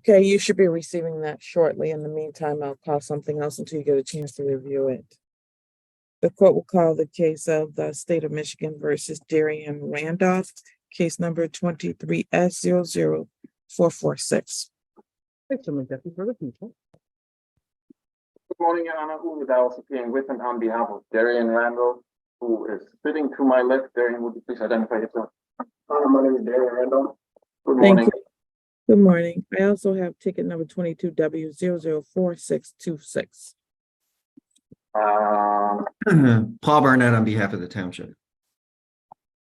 Okay, you should be receiving that shortly. In the meantime, I'll call something else until you get a chance to review it. The court will call the case of the state of Michigan versus Darian Randolph, case number 23S00446. Thanks so much, Deputy, for the people. Good morning, Your Honor. Uwe Dowles appearing with and on behalf of Darian Randall, who is sitting to my left. Darian, would you please identify yourself? My name is Darian Randall. Good morning. Thank you. Good morning. I also have ticket number 22W004626. Paul Barnett on behalf of the township.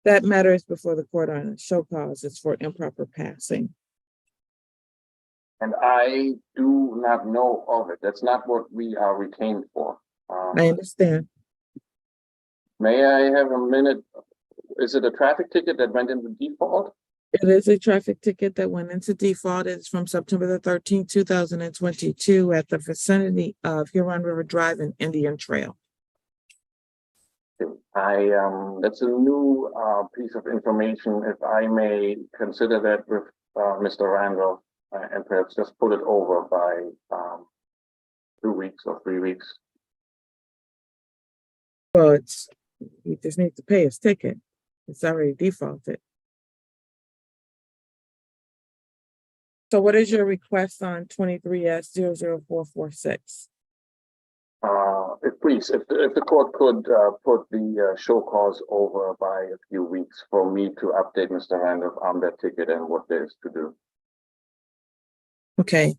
That matter is before the court on a show cause. It's for improper passing. And I do not know of it. That's not what we are retained for. I understand. May I have a minute? Is it a traffic ticket that went into default? It is a traffic ticket that went into default. It's from September the 13th, 2022 at the vicinity of Huron River Drive and Indian Trail. That's a new piece of information. If I may consider that with Mr. Randall and perhaps just put it over by 2 weeks or 3 weeks. Well, you just need to pay his ticket. It's already defaulted. So what is your request on 23S00446? Please, if the court could put the show cause over by a few weeks for me to update Mr. Randolph on that ticket and what there is to do. Okay.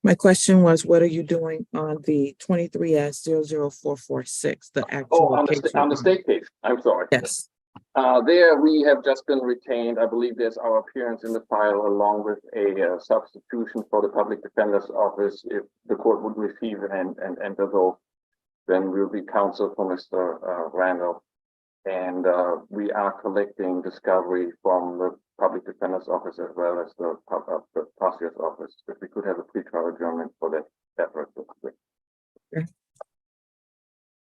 My question was, what are you doing on the 23S00446, the actual case? On the state case. I'm sorry. Yes. There we have just been retained. I believe there's our appearance in the file along with a substitution for the public defender's office. If the court would receive and enter those, then we'll be counsel for Mr. Randall. And we are collecting discovery from the public defender's office as well as the prosecutor's office. If we could have a pretrial adjournment for that effort. Okay.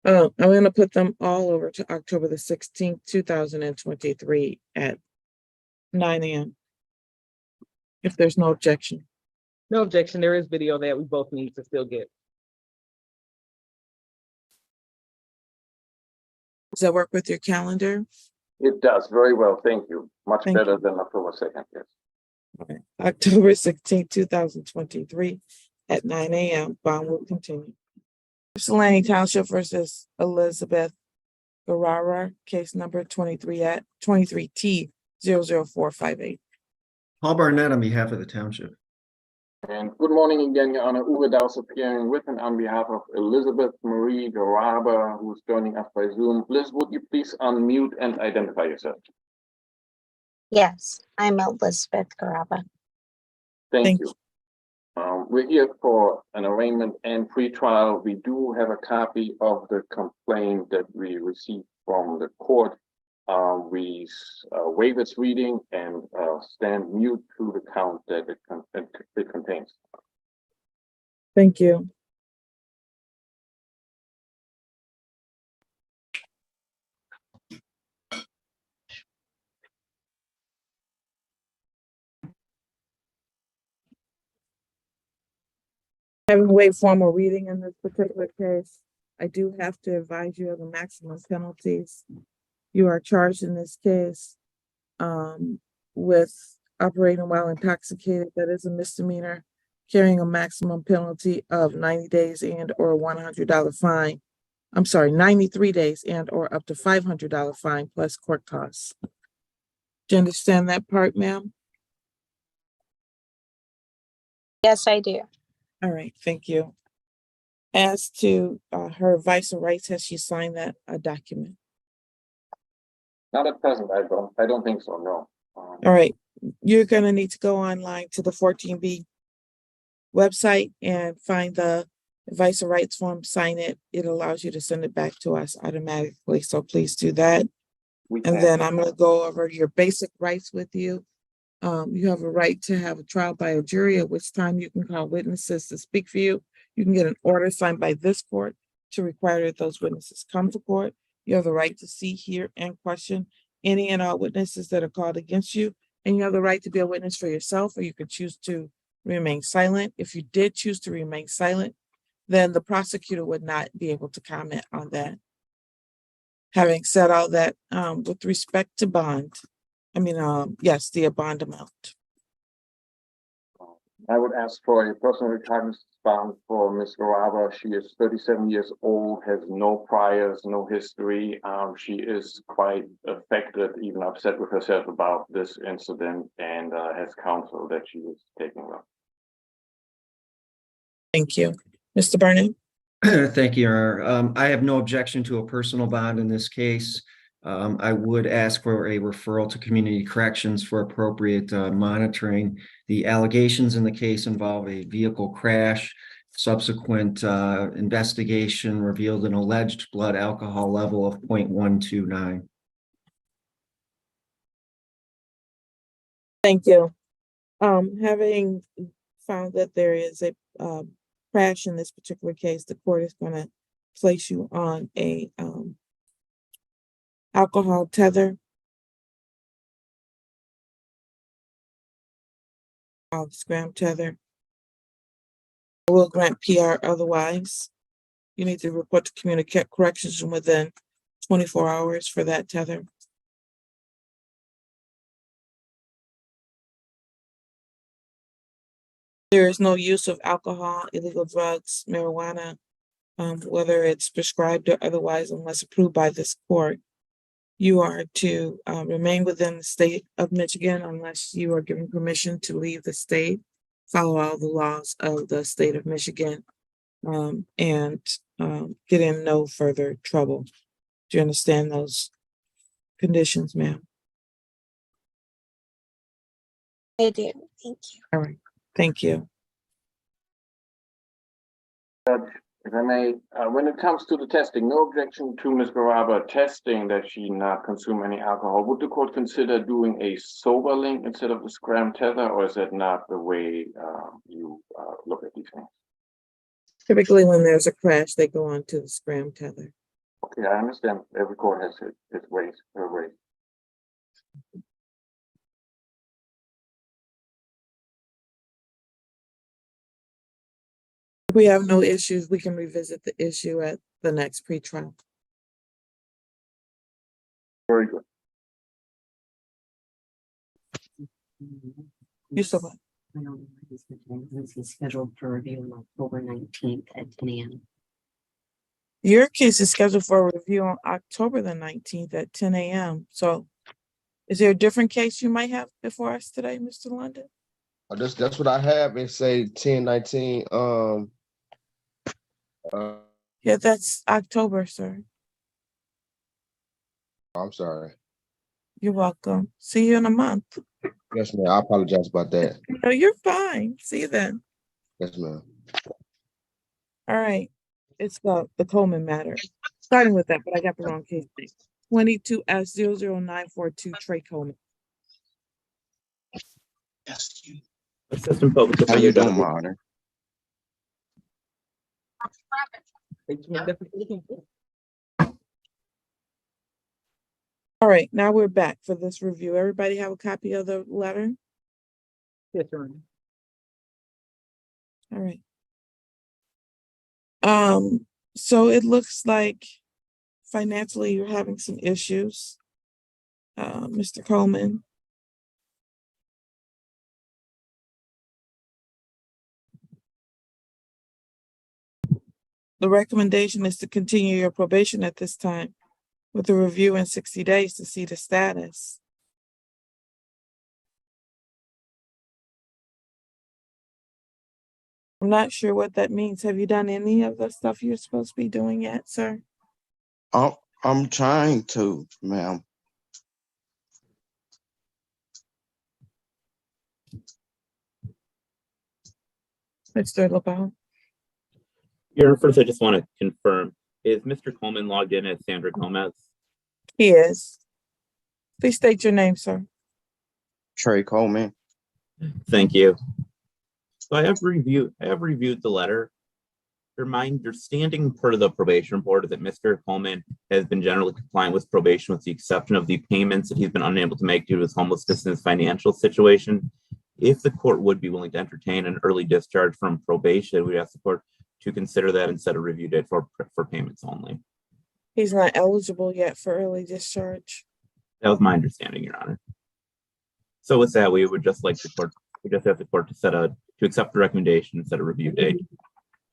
I'm going to put them all over to October the 16th, 2023 at 9 a.m. If there's no objection. No objection. There is video that we both need to still get. Does that work with your calendar? It does very well. Thank you. Much Thank better you. than October 2nd. Yes. Okay. October 16th, 2023 at 9 a.m. Bond will continue. Ypsilanti Township versus Elizabeth Guerrara, case number 23T00458. Paul Barnett on behalf of the township. And good morning again, Your Honor. Uwe Dowles appearing with and on behalf of Elizabeth Marie Garaba, who's joining us by Zoom. Liz, would you please unmute and identify yourself? Yes, I'm Elizabeth Garaba. Thank you. We're here for an arraignment and pretrial. We do have a copy of the complaint that we received from the court. We waive its reading and stand mute to the count that it contains. Thank you. Having waived formal reading in this particular case, I do have to advise you of the maximum penalties. You are charged in this case with operating while intoxicated. That is a misdemeanor, carrying a maximum penalty of 90 days and or $100 fine. I'm sorry, 93 days and or up to $500 fine plus court costs. Do you understand that part, ma'am? Yes, I do. All right, thank you. As to her advice and rights, has she signed that document? Not at present, I don't think so, no. All right, you're gonna need to go online to the 14B website and find the advice and rights form, sign it. It allows you to send it back to us automatically, so please do that. And then I'm gonna go over your basic rights with you. You have a right to have a trial by a jury, at which time you can call witnesses to speak for you. You can get an order signed by this court to require that those witnesses come to court. You have the right to see, hear, and question any and all witnesses that are called against you. And you have the right to be a witness for yourself, or you could choose to remain silent. If you did choose to remain silent, then the prosecutor would not be able to comment on that. Having said all that, with respect to bond, yes, the bond amount. I would ask for a personal retirement bond for Ms. Garava. She is 37 years old, has no priors, no history. She is quite affected, even upset with herself about this incident, and has counsel that she is taking up. Thank you. Mr. Burnett? Thank you, Your Honor. I have no objection to a personal bond in this case. I would ask for a referral to community corrections for appropriate monitoring. The allegations in the case involve a vehicle crash. Subsequent investigation revealed an alleged blood alcohol level of 0.129. Thank you. Having found that there is a crash in this particular case, the court is going to place you on a alcohol tether. Scram tether. Will grant PR otherwise. You need to report to community corrections within 24 hours for that tether. There is no use of alcohol, illegal drugs, marijuana, whether it's prescribed or otherwise, unless approved by this court. You are to remain within the state of Michigan unless you are given permission to leave the state, follow all the laws of the state of Michigan, and get in no further trouble. Do you understand those conditions, ma'am? I do. Thank you. All right, thank you. If I may, when it comes to the testing, no objection to Ms. Garava testing that she not consume any alcohol. Would the court consider doing a sober link instead of the scram tether, or is that not the way you look at these things? Typically, when there's a crash, they go on to the scram tether. Okay, I understand. Every court has its ways, her ways. If we have no issues, we can revisit the issue at the next pretrial. Very good. You so much. I don't know why this continuance is scheduled for review on October 19th at 10 a.m. Your case is scheduled for a review on October the 19th at 10 a.m. So is there a different case you might have before us today, Mr. London? That's what I have. It say 10/19. Yeah, that's October, sir. I'm sorry. You're welcome. See you in a month. Yes, ma'am. I apologize about that. No, you're fine. See you then. Yes, ma'am. All right. It's the Coleman matter. Starting with that, but I got the wrong case name. 22S00942 Trey Coleman. Assistant Public How you Defender. doing, my honor? All right, now we're back for this review. Everybody have a copy of the letter? Yes, Your Honor. All right. So it looks like financially you're having some issues, Mr. Coleman. The recommendation is to continue your probation at this time with a review in 60 days to see the status. I'm not sure what that means. Have you done any of the stuff you're supposed to be doing yet, sir? I'm trying to, ma'am. Mr. LeBeau? Your first, I just want to confirm, is Mr. Coleman logged in as Sandra Gomez? He is. Please state your name, sir. Trey Coleman. Thank you. So I have reviewed the letter. My understanding per the probation report is that Mr. Coleman has been generally compliant with probation with the exception of the payments that he's been unable to make due to his homelessness and his financial situation. If the court would be willing to entertain an early discharge from probation, we'd ask the court to consider that and set a review date for payments only. He's not eligible yet for early discharge. That was my understanding, Your Honor. So with that, we would just like the court, we just have the court to accept the recommendation and set a review date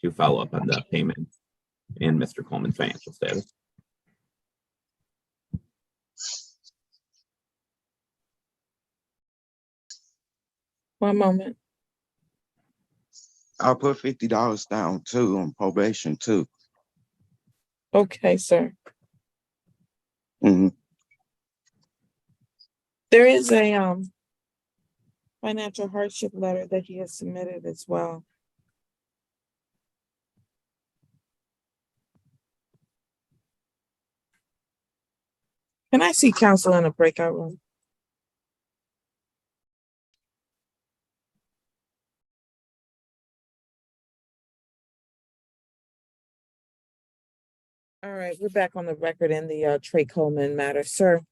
to follow up on the payments and Mr. Coleman's financial status. One moment. I'll put $50 down too on probation too. Okay, sir. Mhm. There is a financial hardship letter that he has submitted as well. Can I see counsel in a breakout room? All right, we're back on the record in the Trey Coleman matter. Sir,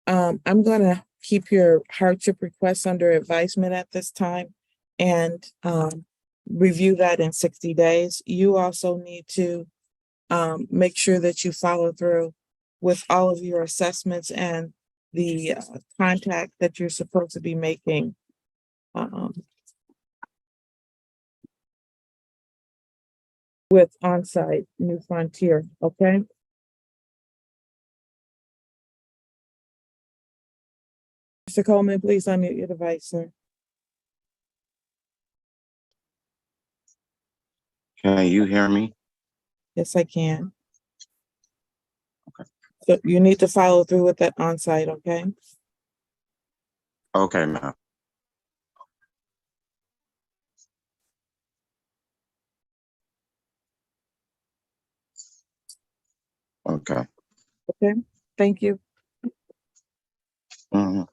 I'm gonna keep your hardship request under advisement at this time and review that in 60 days. You also need to make sure that you follow through with all of your assessments and the contact that you're supposed to be making. With onsite New Frontier, okay? Mr. Coleman, please unmute your device, sir. Can you hear me? Yes, I can. So you need to follow through with that onsite, okay? Okay, ma'am. Okay. Okay, thank you. Mhm.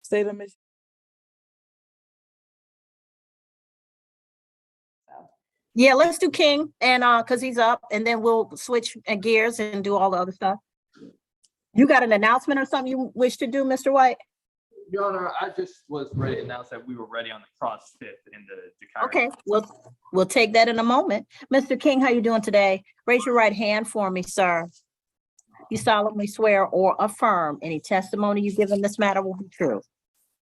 State of Michigan. Yeah, let's do King and because he's up, and then we'll switch gears and do all the other stuff. You got an announcement or something you wish to do, Mr. White? Your Honor, I just was ready to announce that we were ready on the cross fifth in the Okay, we'll take that in a moment. Mr. King, how you doing today? Raise your right hand for me, sir. You solemnly swear or affirm any testimony you give in this matter will be true.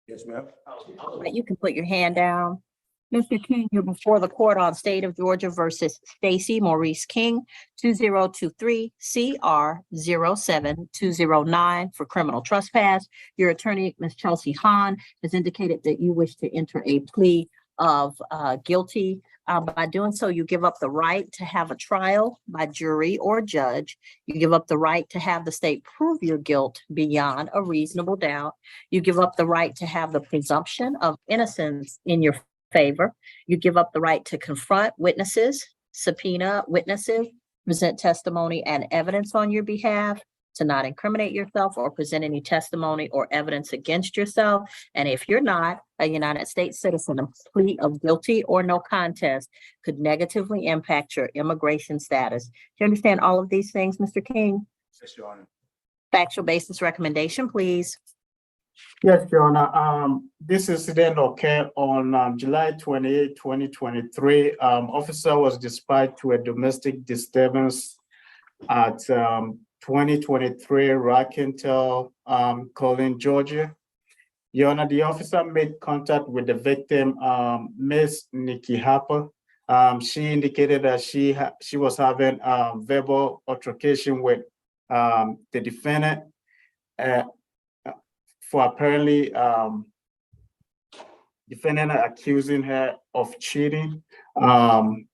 Yes, ma'am. All right, you can put your hand down. Mr. King, you're before the court on State of Georgia versus Stacy Maurice King, 2023 CR 07209 for criminal trespass. Your attorney, Ms. Chelsea Hahn, has indicated that you wish to enter a plea of guilty. By doing so, you give up the right to have a trial by jury or judge. You give up the right to have the state prove your guilt beyond a reasonable doubt. You give up the right to have the presumption of innocence in your favor. You give up the right to confront witnesses, subpoena witnesses, present testimony and evidence on your behalf, to not incriminate yourself or present any testimony or evidence against yourself. And if you're not a United States citizen, a plea of guilty or no contest could negatively impact your immigration status. Do you understand all of these things, Mr. King? Yes, Your Honor. Factual basis recommendation, please. Yes, Your Honor. This incident occurred on July 28, 2023. Officer was dispatched to a domestic disturbance at 2023 Rockintel, Colin, Georgia. Your Honor, the officer made contact with the victim, Miss Nikki Harper. She indicated that she was having verbal altercation with the defendant for apparently defendant accusing her of cheating. The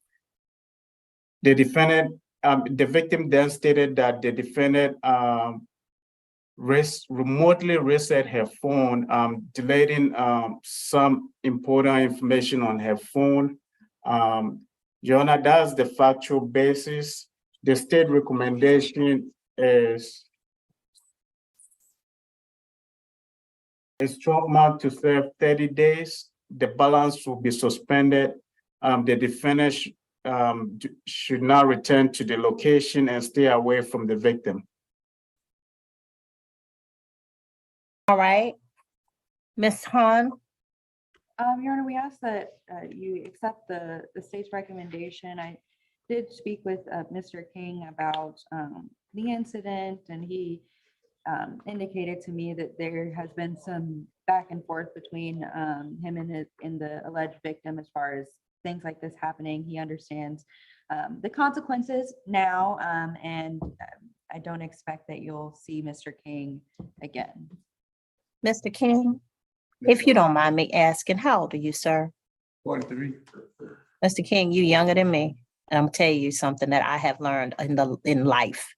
victim then stated that the defendant remotely reset her phone, deleting some important information on her phone. Your Honor, that's the factual basis. The state recommendation is 12 months to serve 30 days. The balance will be suspended. The defendant should not return to the location and stay away from the victim. All right. Ms. Han? Your Honor, we ask that you accept the state's recommendation. I did speak with Mr. King about the incident, and he indicated to me that there has been some back and forth between him and the alleged victim as far as things like this happening. He understands the consequences now, and I don't expect that you'll see Mr. King again. Mr. King, if you don't mind me asking, how old are you, sir? 43. Mr. King, you younger than me. And I'm gonna tell you something that I have learned in life.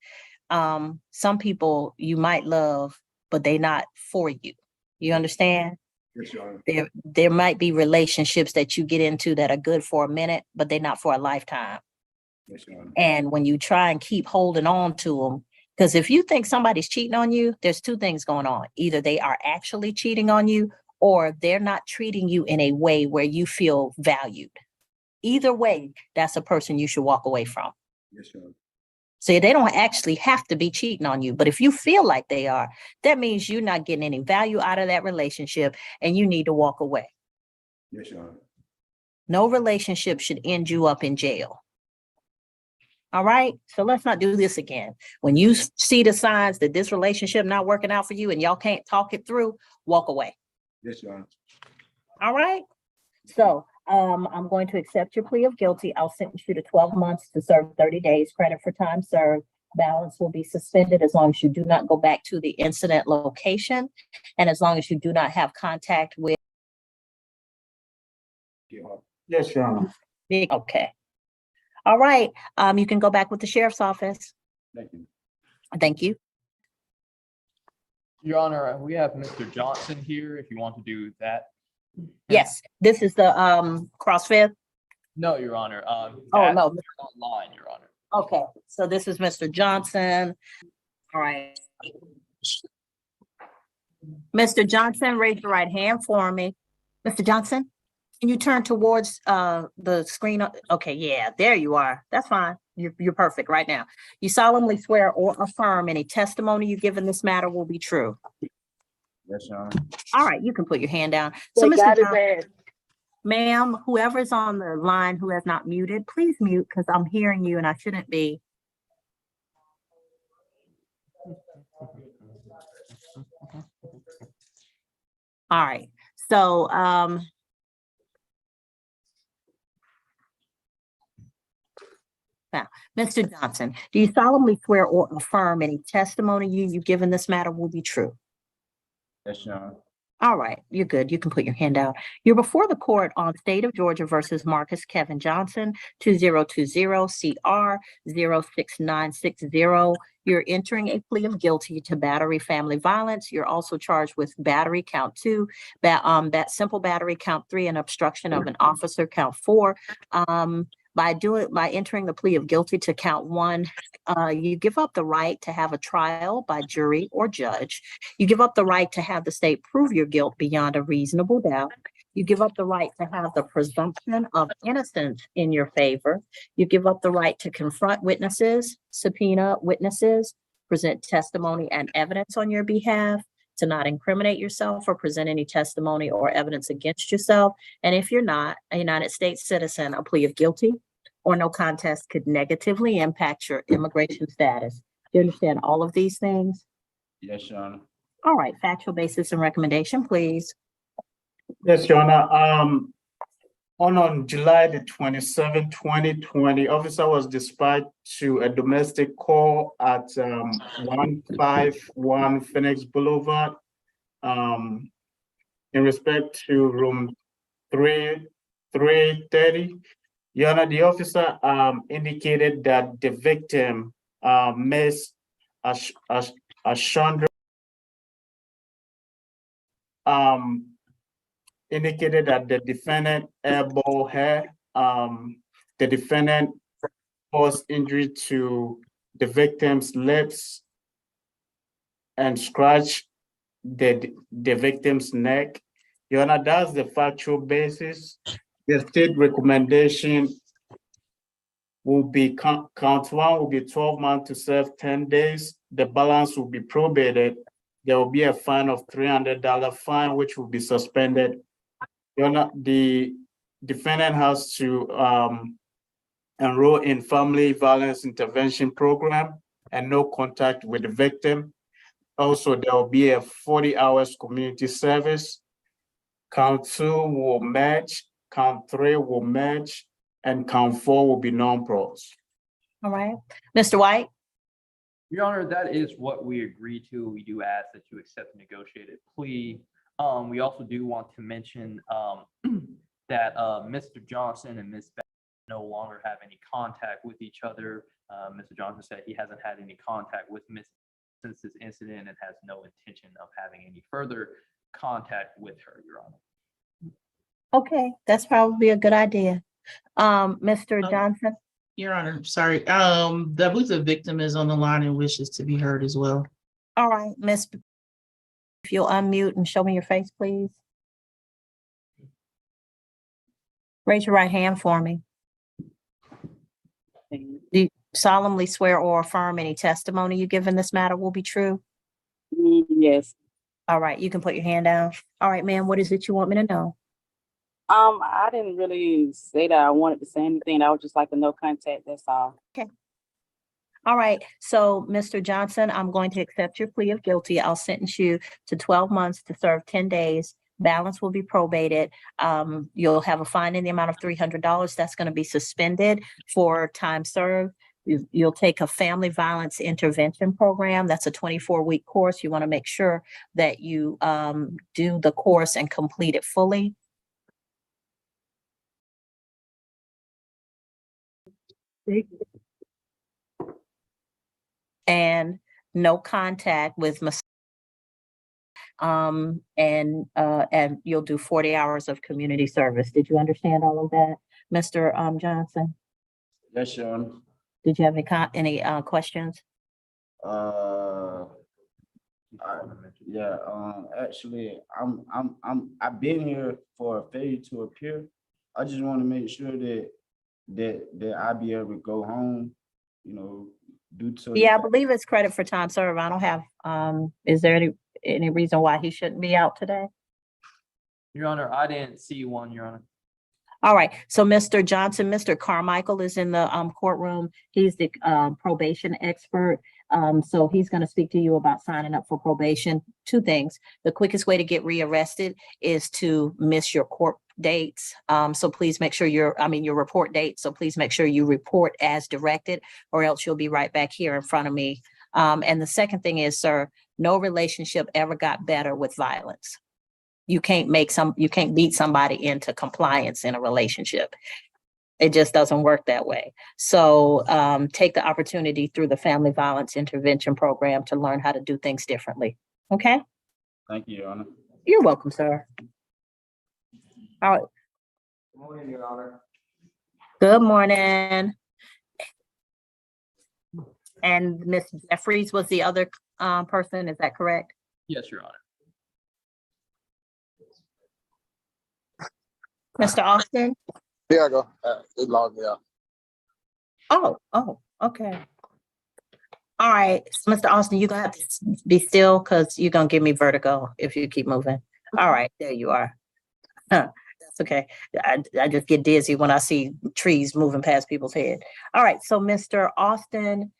Some people you might love, but they're not for you. You understand? Yes, Your Honor. There might be relationships that you get into that are good for a minute, but they're not for a lifetime. Yes, Your Honor. And when you try and keep holding on to them, because if you think somebody's cheating on you, there's two things going on. Either they are actually cheating on you, or they're not treating you in a way where you feel valued. Either way, that's a person you should walk away from. Yes, Your Honor. So they don't actually have to be cheating on you. But if you feel like they are, that means you're not getting any value out of that relationship and you need to walk away. Yes, Your Honor. No relationship should end you up in jail. All right, so let's not do this again. When you see the signs that this relationship not working out for you and y'all can't talk it through, walk away. Yes, Your Honor. All right. So I'm going to accept your plea of guilty. I'll sentence you to 12 months to serve 30 days credit for time served. Balance will be suspended as long as you do not go back to the incident location and as long as you do not have contact with. Yes, Your Honor. Okay. All right. You can go back with the sheriff's office. Thank you. Thank you. Your Honor, we have Mr. Johnson here if you want to do that. Yes, this is the CrossFit. No, Your Honor. Oh, that's no. online, Your Honor. Okay, so this is Mr. Johnson. All right. Mr. Johnson, raise your right hand for me. Mr. Johnson, can you turn towards the screen? Okay, yeah, there you are. That's fine. You're perfect right now. You solemnly swear or affirm any testimony you give in this matter will be true. Yes, Your Honor. All right, you can put your hand down. So, Mr. Johnson, ma'am, whoever's on the line who has not muted, please mute because I'm hearing you and I shouldn't be. All right, so now, Mr. Johnson, do you solemnly swear or affirm any testimony you give in this matter will be true? Yes, Your Honor. All right, you're good. You can put your hand out. You're before the court on State of Georgia versus Marcus Kevin Johnson, 2020 CR 06960. You're entering a plea of guilty to battery family violence. You're also charged with battery count 2, that simple battery count 3, and obstruction of an officer count 4. By entering the plea of guilty to count 1, you give up the right to have a trial by jury or judge. You give up the right to have the state prove your guilt beyond a reasonable doubt. You give up the right to have the presumption of innocence in your favor. You give up the right to confront witnesses, subpoena witnesses, present testimony and evidence on your behalf, to not incriminate yourself or present any testimony or evidence against yourself. And if you're not a United States citizen, a plea of guilty or no contest could negatively impact your immigration status. Do you understand all of these things? Yes, Your Honor. All right, factual basis and recommendation, please. Yes, Your Honor. On July the 27th, 2020, officer was dispatched to a domestic call at 151 Phoenix Boulevard in respect to room 330. Your Honor, the officer indicated that the victim, Miss Ashandra, indicated that the defendant airballed her. The defendant caused injury to the victim's lips and scratched the victim's neck. Your Honor, that's the factual basis. The state recommendation will be count 1 will be 12 months to serve 10 days. The balance will be probated there will be a fine of $300 fine, which will be suspended. The defendant has to enroll in family violence intervention program and no contact with the victim. Also, there will be a 40 hours community service. Count 2 will match, count 3 will match, and count 4 will be non-pros. All right, Mr. White? Your Honor, that is what we agreed to. We do ask that you accept the negotiated plea. We also do want to mention that Mr. Johnson and Ms. Beck no longer have any contact with each other. Mr. Johnson said he hasn't had any contact with Ms. since this incident and has no intention of having any further contact with her, Your Honor. Okay, that's probably a good idea. Mr. Johnson? Your Honor, sorry. I believe the victim is on the line and wishes to be heard as well. All right, Miss, if you'll unmute and show me your face, please. Raise your right hand for me. Do you solemnly swear or affirm any testimony you give in this matter will be true? Yes. All right, you can put your hand down. All right, ma'am, what is it you want me to know? I didn't really say that I wanted to say anything. I would just like a no contact, that's all. Okay. All right, so Mr. Johnson, I'm going to accept your plea of guilty. I'll sentence you to 12 months to serve 10 days. Balance will be probated. You'll have a fine in the amount of $300. That's going to be suspended for time served. You'll take a family violence intervention program. That's a 24-week course. You want to make sure that you do the course and complete it fully. And no contact with and you'll do 40 hours of community service. Did you understand all of that, Mr. Johnson? Yes, Your Honor. Did you have any questions? Actually, I've been here for a failure to appear. I just want to make sure that I be able to go home, you know, due to. Yeah, I believe it's credit for time served. I don't have, is there any reason why he shouldn't be out today? Your Honor, I didn't see one, Your Honor. All right, so Mr. Johnson, Mr. Carmichael is in the courtroom. He's the probation expert. So he's going to speak to you about signing up for probation. Two things. The quickest way to get rearrested is to miss your court dates. So please make sure your report date. So please make sure you report as directed, or else you'll be right back here in front of me. And the second thing is, sir, no relationship ever got better with violence. You can't beat somebody into compliance in a relationship. It just doesn't work that way. So take the opportunity through the Family Violence Intervention Program to learn how to do things differently. Okay? Thank you, Your Honor. You're welcome, sir. All right. Good morning, Your Honor. Good morning. And Ms. Jeffries was the other person, is that correct? Yes, Your Honor. Mr. Austin? Here I go. It logged me out. Oh, okay. All right, so Mr. Austin, you're gonna have to be still because you're gonna give me vertigo if you keep moving. All right, there you are. That's okay. I just get dizzy when I see trees moving past people's head. All right, so Mr. Austin,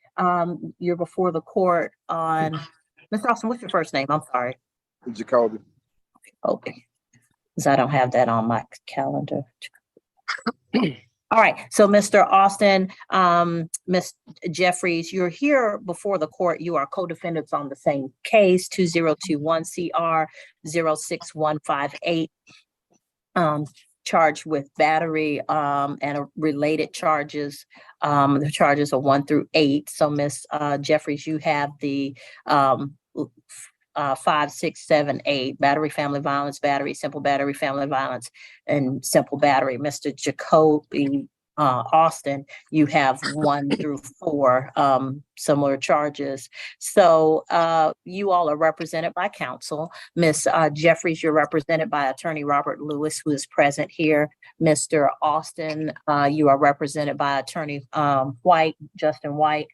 you're before the court on, Mr. Austin, what's your first name? I'm sorry. Jacoby. Okay. Because I don't have that on my calendar. All right, so Mr. Austin, Ms. Jeffries, you're here before the court. You are co-defendants on the same case, 2021 CR 06158, charged with battery and related charges. The charges are 1 through 8. So Ms. Jeffries, you have the 5, 6, 7, 8, battery, family violence, battery, simple battery, family violence, and simple battery. Mr. Jacoby Austin, you have 1 through 4 similar charges. So you all are represented by counsel. Ms. Jeffries, you're represented by Attorney Robert Lewis, who is present here. Mr. Austin, you are represented by Attorney White, Justin White.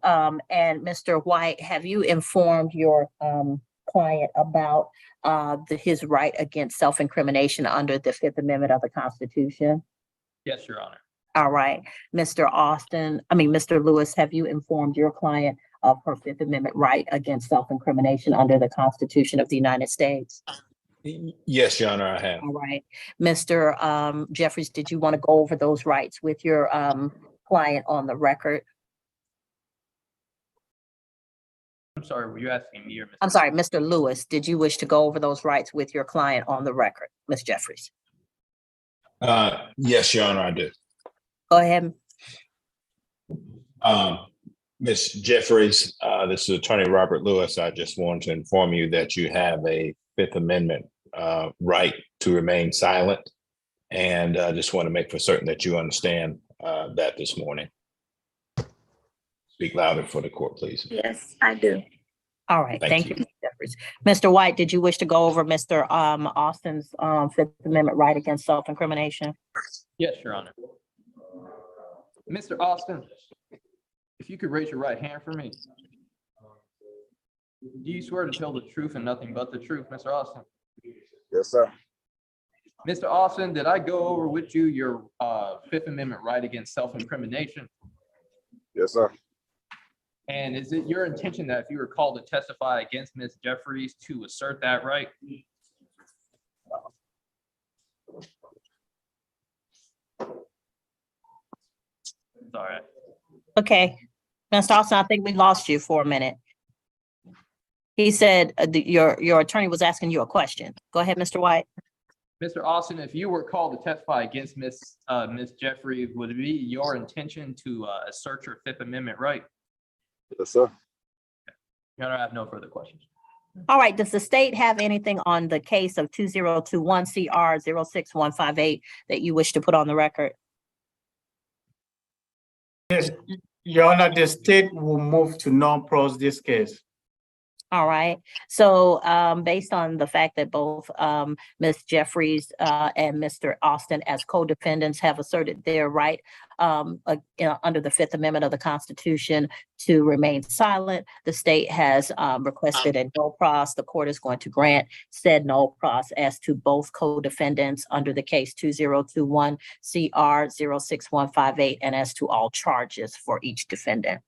And Mr. White, have you informed your client about his right against self-incrimination under the Fifth Amendment of the Constitution? Yes, Your Honor. All right, Mr. Lewis, have you informed your client of her Fifth Amendment right against self-incrimination under the Constitution of the United States? Yes, Your Honor, I have. All right, Mr. Jeffries, did you want to go over those rights with your client on the record? I'm sorry, were you asking me or Mr.? I'm sorry, Mr. Lewis, did you wish to go over those rights with your client on the record, Ms. Jeffries? Yes, Your Honor, I do. Go ahead. Ms. Jeffries, this is Attorney Robert Lewis. I just want to inform you that you have a Fifth Amendment right to remain silent. And I just want to make for certain that you understand that this morning. Speak louder for the court, please. Yes, I do. All right, thank you, you. Ms. Jeffries. Mr. White, did you wish to go over Mr. Austin's Fifth Amendment right against self-incrimination? Yes, Your Honor. Mr. Austin, if you could raise your right hand for me. Do you swear to tell the truth and nothing but the truth, Mr. Austin? Yes, sir. Mr. Austin, did I go over with you your Fifth Amendment right against self-incrimination? Yes, sir. And is it your intention that if you were called to testify against Ms. Jeffries to assert that right? Sorry. Okay, Mr. Austin, I think we lost you for a minute. He said your attorney was asking you a question. Go ahead, Mr. White. Mr. Austin, if you were called to testify against Ms. Jeffries, would it be your intention to assert your Fifth Amendment right? Yes, sir. Your Honor, I have no further questions. All right, does the state have anything on the case of 2021 CR 06158 that you wish to put on the record? Yes, Your Honor, the state will move to non-pros this case. All right, so based on the fact that both Ms. Jeffries and Mr. Austin as co-defendants have asserted their right under the Fifth Amendment of the Constitution to remain silent, the state has requested a no pros. The court is going to grant said no pros as to both co-defendants under the case 2021 CR 06158 and as to all charges for each defendant.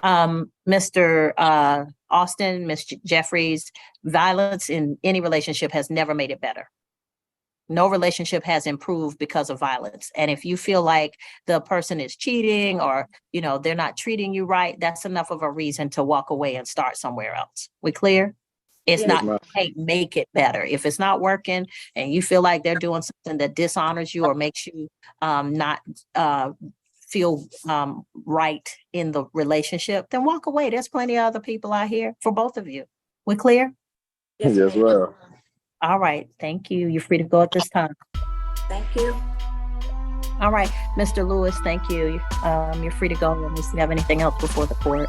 Mr. Austin, Ms. Jeffries, violence in any relationship has never made it better. No relationship has improved because of violence. And if you feel like the person is cheating or, they're not treating you right, that's enough of a reason to walk away and start somewhere else. We clear? It's Yes, not, hey, make it better. If it's not working and you feel like they're doing something that dishonors you or makes you not feel right in the relationship, then walk away. There's plenty of other people out here for both of you. We clear? Yes, Yes, ma'am. well. All right, thank you. You're free to go at this time. Thank you. All right, Mr. Lewis, thank you. You're free to go unless you have anything else before the court.